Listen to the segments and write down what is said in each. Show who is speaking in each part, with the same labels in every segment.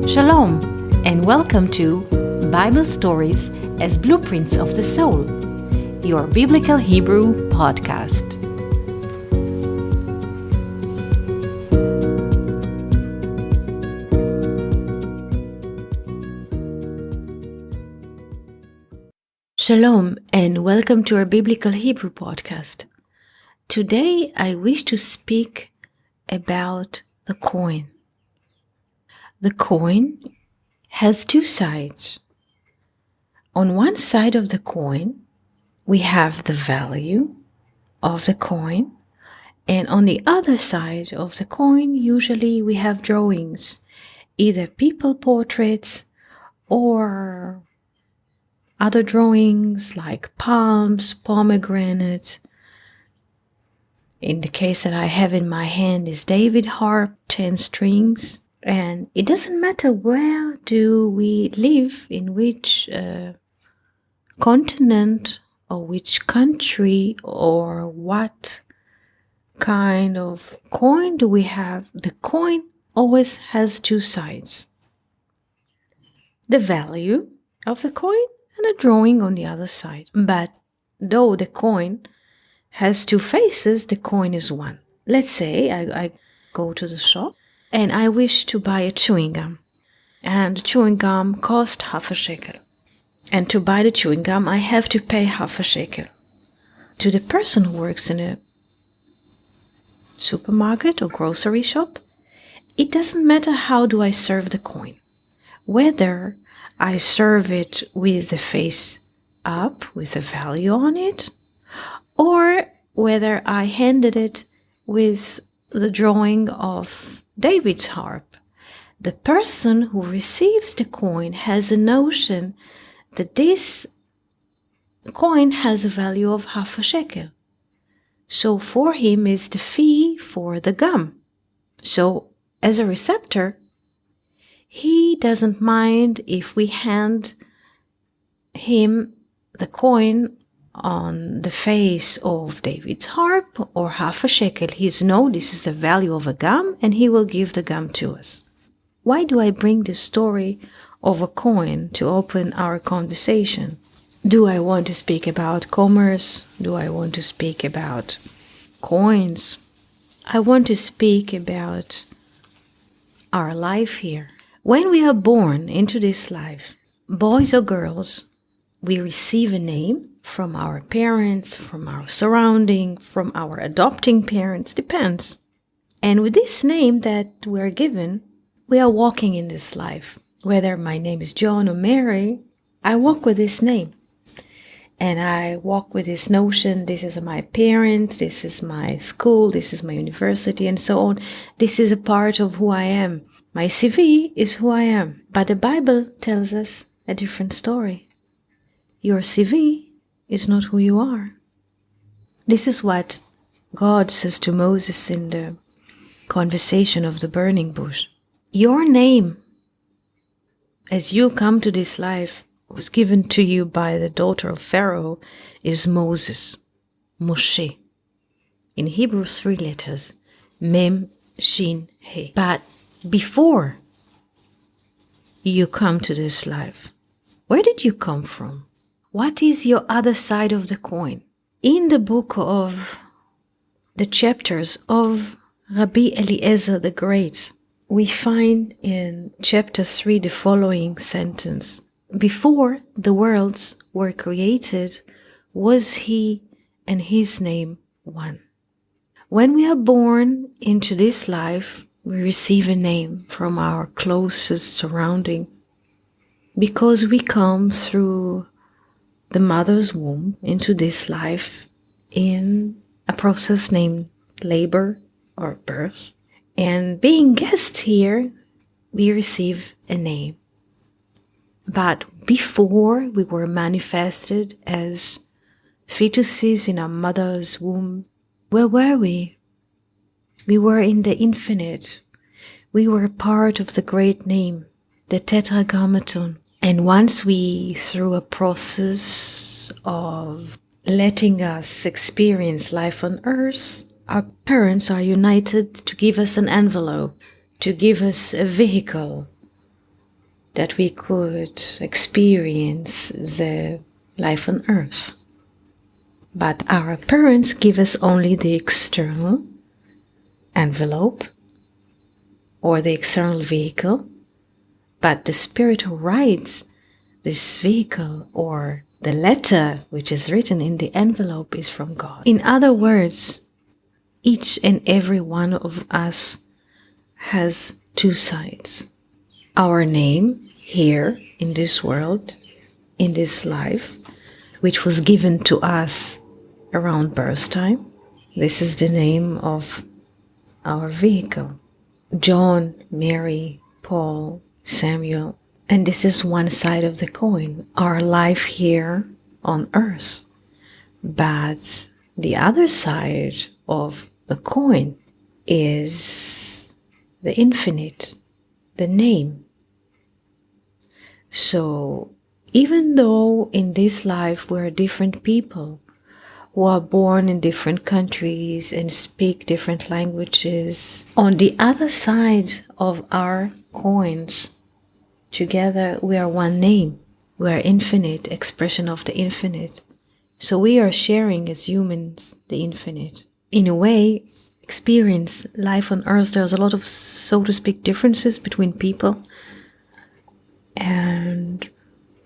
Speaker 1: Shalom, and welcome to Bible Stories as Blueprints of the Soul, your Biblical Hebrew podcast. Shalom, and welcome to our Biblical Hebrew podcast. Today I wish to speak about the coin. The coin has two sides. On one side of the coin, we have the value of the coin, and on the other side of the coin, usually we have drawings, either people portraits or other drawings like palms, pomegranates. In the case that I have in my hand is David harp, 10 strings. And it doesn't matter where do we live, in which continent or which country or what kind of coin do we have. The coin always has two sides. The value of the coin and a drawing on the other side. But though the coin has two faces, the coin is one. Let's say I go to the shop and I wish to buy a chewing gum. And the chewing gum cost half a shekel. And to buy the chewing gum, I have to pay half a shekel. To the person who works in a supermarket or grocery shop, it doesn't matter how do I serve the coin. Whether I serve it with the face up, with a value on it, or whether I handed it with the drawing of David's harp. The person who receives the coin has a notion that this coin has a value of half a shekel. So for him is the fee for the gum. So as a receptor, he doesn't mind if we hand him the coin on the face of David's harp or half a shekel. He's no, this is the value of a gum, and he will give the gum to us. Why do I bring the story of a coin to open our conversation? Do I want to speak about commerce? Do I want to speak about coins? I want to speak about our life here. When we are born into this life, boys or girls, we receive a name from our parents, from our surrounding, from our adopting parents, depends. And with this name that we're given, we are walking in this life. Whether my name is John or Mary, I walk with this name. And I walk with this notion, this is my parents, this is my school, this is my university, and so on. This is a part of who I am. My CV is who I am. But the Bible tells us a different story. Your CV is not who you are. This is what God says to Moses in the conversation of the burning bush. Your name, as you come to this life, was given to you by the daughter of Pharaoh, is Moses, Moshe. In Hebrew, 3 letters, Mem, Shin, He. But before you come to this life, where did you come from? What is your other side of the coin? In the book of the chapters of Rabbi Eliezer the Great, we find in chapter 3 the following sentence. Before the worlds were created, was he and his name one. When we are born into this life, we receive a name from our closest surrounding because we come through the mother's womb into this life in a process named labor or birth. And being guests here, we receive a name. But before we were manifested as fetuses in our mother's womb, where were we? We were in the infinite. We were part of the great name, the Tetragrammaton. And once we, through a process of letting us experience life on earth, our parents are united to give us an envelope, to give us a vehicle, that we could experience the life on earth. But our parents give us only the external envelope or the external vehicle, but the Spirit who writes this vehicle or the letter which is written in the envelope is from God. In other words, each and every one of us has two sides. Our name here in this world, in this life, which was given to us around birth time. This is the name of our vehicle. John, Mary, Paul, Samuel. And this is one side of the coin, our life here on earth. But the other side of the coin is the infinite, the name. So even though in this life we're different people who are born in different countries and speak different languages, on the other side of our coins, together we are one name. We are infinite, expression of the infinite. So we are sharing as humans the infinite. In a way, experience life on earth, there's a lot of, so to speak, differences between people. And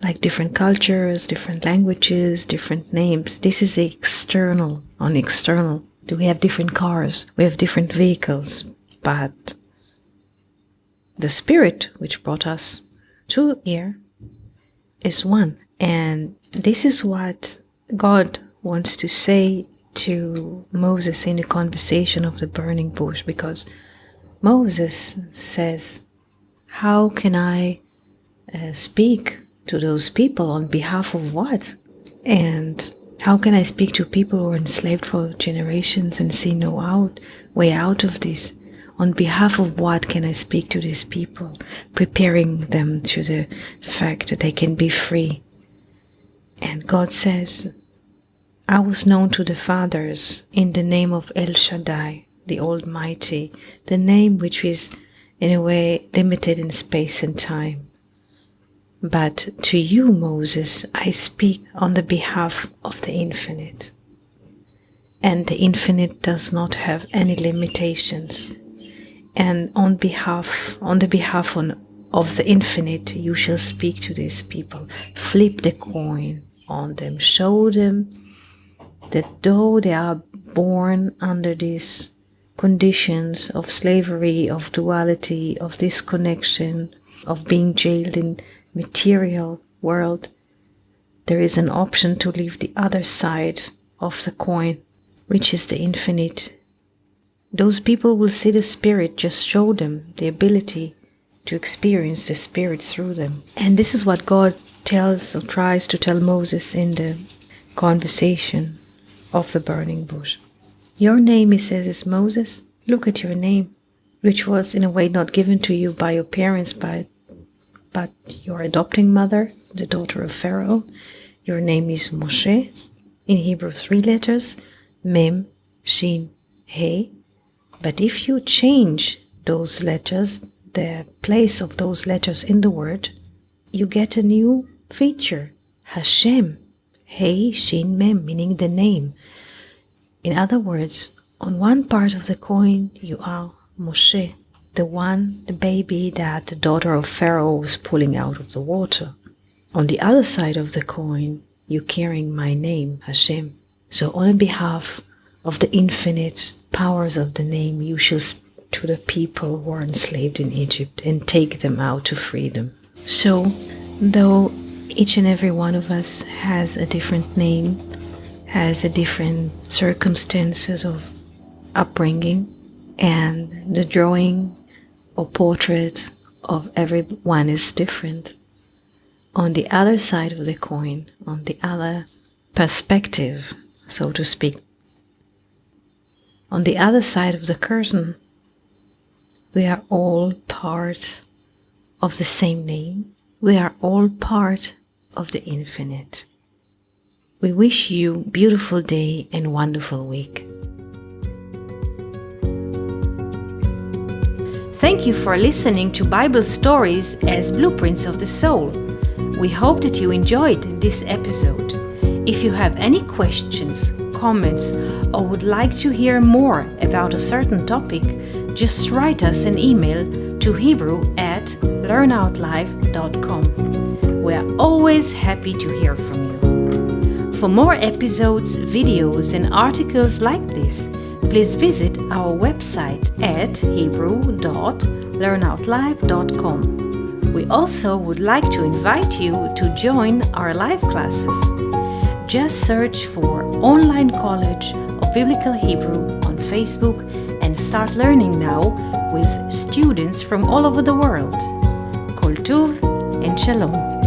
Speaker 1: like different cultures, different languages, different names. This is the external, on external. Do we have different cars? We have different vehicles. But the Spirit which brought us to here is one. And this is what God wants to say to Moses in the conversation of the burning bush. Because Moses says, how can I speak to those people on behalf of what? And how can I speak to people who are enslaved for generations and see no way out of this? On behalf of what can I speak to these people, preparing them to the fact that they can be free? And God says, I was known to the fathers in the name of El Shaddai, the Almighty, the name which is in a way limited in space and time. But to you, Moses, I speak on the behalf of the infinite. And the infinite does not have any limitations. And on the behalf of the infinite, you shall speak to these people. Flip the coin on them. Show them that though they are born under these conditions of slavery, of duality, of disconnection, of being jailed in material world, there is an option to leave the other side of the coin, which is the infinite. Those people will see the Spirit. Just show them the ability to experience the Spirit through them. And this is what God tells or tries to tell Moses in the conversation of the burning bush. Your name, he says, is Moses. Look at your name, which was in a way not given to you by your parents, but your adopting mother, the daughter of Pharaoh. Your name is Moshe. In Hebrew, 3 letters, Mem, Shin, He. But if you change those letters, the place of those letters in the word, you get a new feature. Hashem, He, Shin, Mem, meaning the name. In other words, on one part of the coin, you are Moshe, the baby that the daughter of Pharaoh was pulling out of the water. On the other side of the coin, you're carrying my name, Hashem. So on behalf of the infinite powers of the name, you shall speak to the people who are enslaved in Egypt and take them out to freedom. So, though each and every one of us has a different name, has a different circumstances of upbringing, and the drawing or portrait of everyone is different, on the other side of the coin, on the other perspective, so to speak, on the other side of the curtain, we are all part of the same name. We are all part of the infinite. We wish you a beautiful day and wonderful week. Thank you for listening to Bible Stories as Blueprints of the Soul. We hope that you enjoyed this episode. If you have any questions, comments, or would like to hear more about a certain topic, just write us an email to hebrew@learnoutlive.com. We are always happy to hear from you. For more episodes, videos, and articles like this, please visit our website at hebrew.learnoutlive.com. We also would like to invite you to join our live classes. Just search for Online College of Biblical Hebrew on Facebook and start learning now with students from all over the world. Koltuv and Shalom.